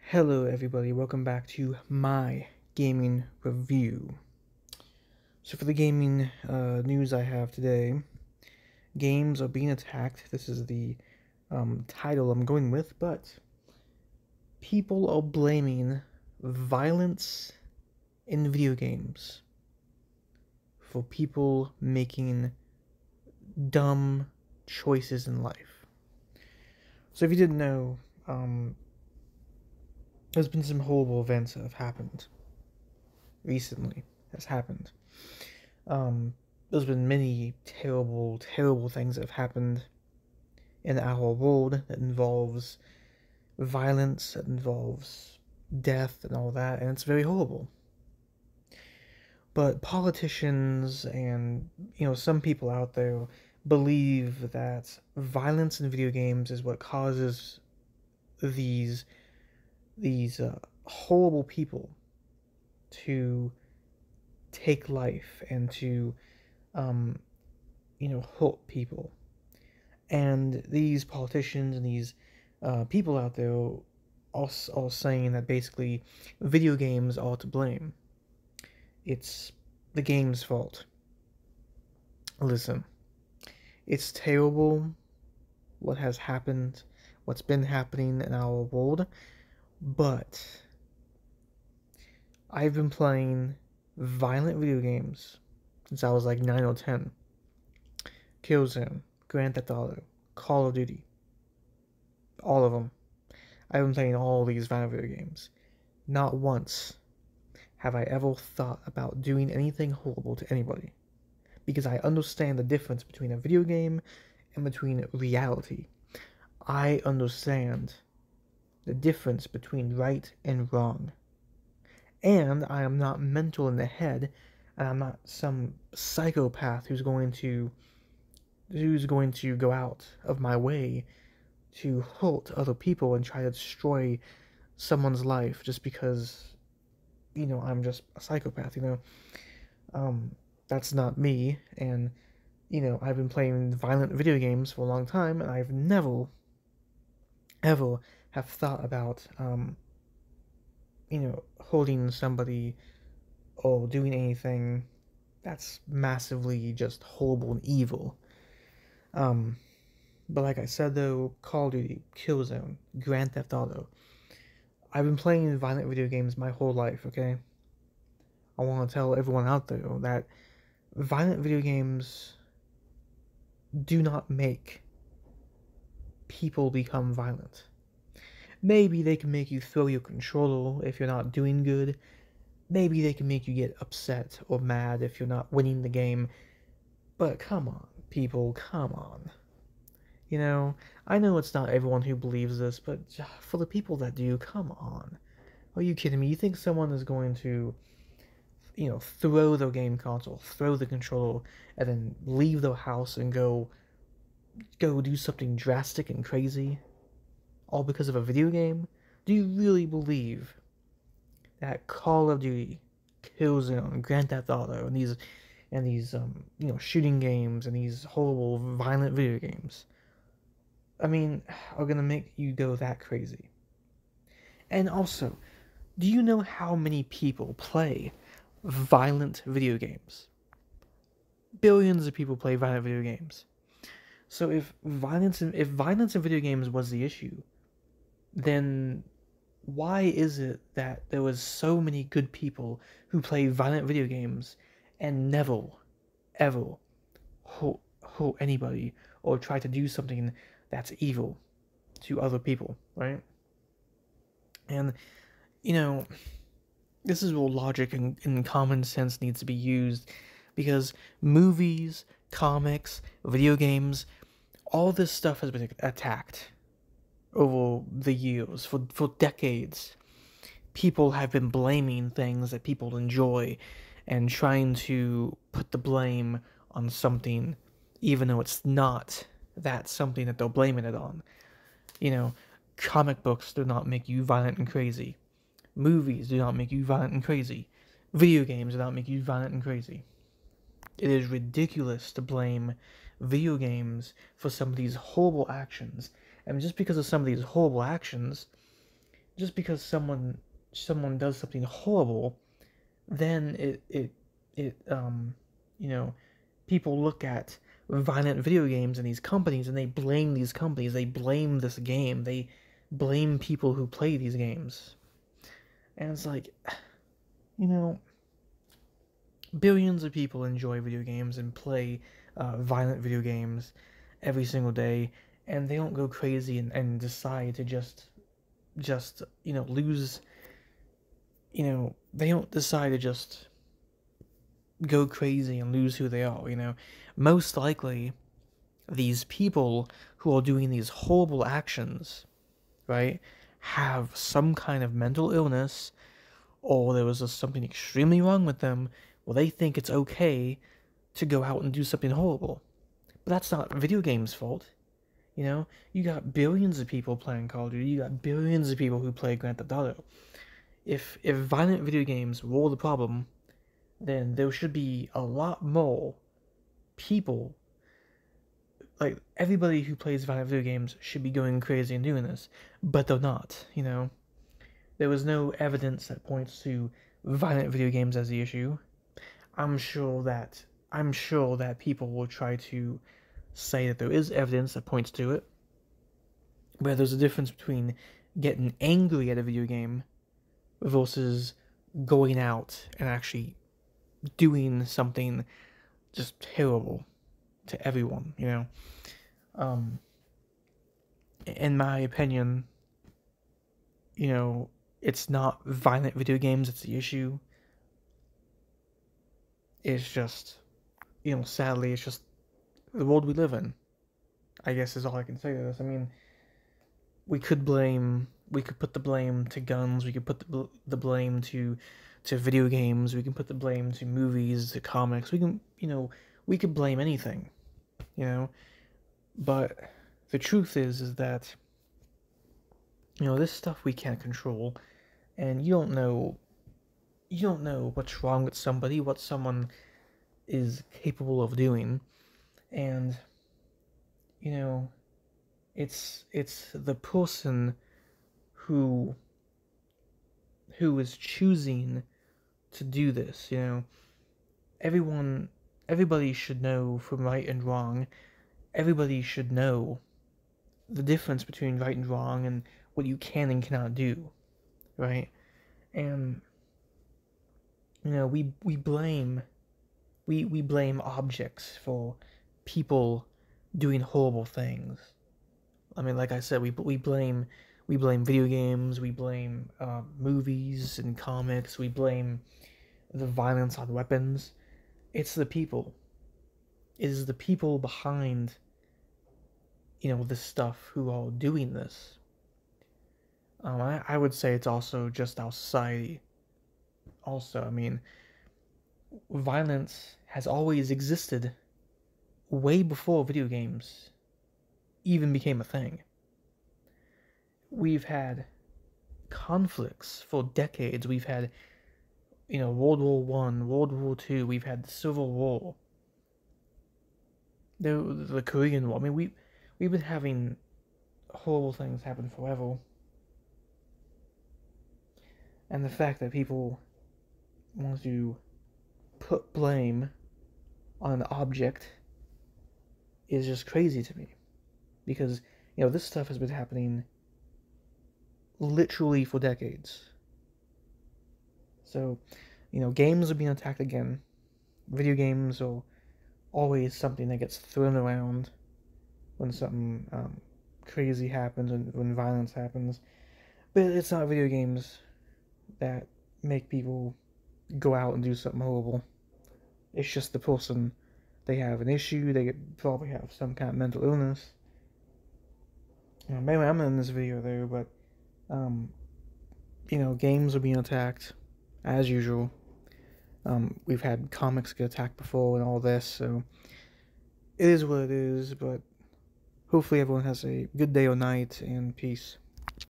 Hello everybody, welcome back to my gaming review. So for the gaming news I have today, games are being attacked. This is the title I'm going with, but people are blaming violence in video games for people making dumb choices in life. So if you didn't know, there's been some horrible events that have happened recently. Has happened. There's been many terrible, terrible things that have happened in our world that involves violence, that involves death and all that, and it's very horrible. But politicians and, some people out there believe that violence in video games is what causes these horrible people to take life and to hurt people. And these politicians and these people out there are saying that basically video games are to blame. It's the game's fault. Listen, it's terrible what has happened, what's been happening in our world, but I've been playing violent video games since I was like 9 or 10. Killzone, Grand Theft Auto, Call of Duty, all of them. I've been playing all these violent video games. Not once have I ever thought about doing anything horrible to anybody, because I understand the difference between a video game and between reality. I understand the difference between right and wrong. And I am not mental in the head, and I'm not some psychopath who's going to go out of my way to hurt other people and try to destroy someone's life just because, I'm just a psychopath, That's not me, and, I've been playing violent video games for a long time, and I've never, ever have thought about, holding somebody or doing anything that's massively just horrible and evil. But like I said though, Call of Duty, Killzone, Grand Theft Auto. I've been playing violent video games my whole life, okay? I want to tell everyone out there that violent video games do not make people become violent. Maybe they can make you throw your controller if you're not doing good. Maybe they can make you get upset or mad if you're not winning the game. But come on, people, come on. I know it's not everyone who believes this, but for the people that do, come on. Are you kidding me? You think someone is going to, throw their game console, throw the controller, and then leave their house and go do something drastic and crazy? All because of a video game? Do you really believe that Call of Duty, Killzone, Grand Theft Auto, and these shooting games and these horrible violent video games, are gonna make you go that crazy? And also, do you know how many people play violent video games? Billions of people play violent video games. So if violence in video games was the issue, then why is it that there was so many good people who play violent video games and never, ever hurt anybody or try to do something that's evil to other people, right? And, this is where logic and common sense needs to be used, because movies, comics, video games, all this stuff has been attacked over the years, for decades. People have been blaming things that people enjoy and trying to put the blame on something, even though it's not that something that they're blaming it on. Comic books do not make you violent and crazy. Movies do not make you violent and crazy. Video games do not make you violent and crazy. It is ridiculous to blame video games for some of these horrible actions. And just because of some of these horrible actions, just because someone does something horrible, then you know, people look at violent video games and these companies, and they blame these companies, they blame this game, they blame people who play these games. And it's like, you know, billions of people enjoy video games and play violent video games every single day, and they don't go crazy and decide to just lose. They don't decide to just go crazy and lose who they are. Most likely, these people who are doing these horrible actions, right, have some kind of mental illness, or there was just something extremely wrong with them, well, they think it's okay to go out and do something horrible. But that's not video games' fault. You got billions of people playing Call of Duty. You got billions of people who play Grand Theft Auto. If violent video games were the problem, then there should be a lot more people. Like, everybody who plays violent video games should be going crazy and doing this, but they're not. There was no evidence that points to violent video games as the issue. I'm sure that people will try to say that there is evidence that points to it, but there's a difference between getting angry at a video game versus going out and actually doing something just terrible to everyone. In my opinion, it's not violent video games that's the issue. It's just, sadly, it's just the world we live in, I guess, is all I can say to this. I mean, we could put the blame to guns, we could put the blame to video games, we can put the blame to movies, to comics, we could blame anything, but the truth is that, this stuff we can't control, and you don't know what's wrong with somebody, what someone is capable of doing, and it's the person who is choosing to do this. Everybody should know from right and wrong. Everybody should know the difference between right and wrong and what you can and cannot do, right? And we blame objects for people doing horrible things. I mean, like I said, we blame video games, we blame movies and comics, we blame the violence on weapons. It's the people. It is the people behind this stuff who are doing this. I would say it's also just our society. Also, I mean, violence has always existed way before video games even became a thing. We've had conflicts for decades. We've had, World War I, World War II. We've had the Civil War, the Korean War. I mean, we've been having horrible things happen forever. And the fact that people want to put blame on an object is just crazy to me. Because, this stuff has been happening literally for decades. So, games are being attacked again. Video games are always something that gets thrown around when something crazy happens, when violence happens. But it's not video games that make people go out and do something horrible. It's just the person. They have an issue, they probably have some kind of mental illness. Maybe I'm in this video though, but games are being attacked as usual. We've had comics get attacked before and all this, so it is what it is, but hopefully everyone has a good day or night, and peace.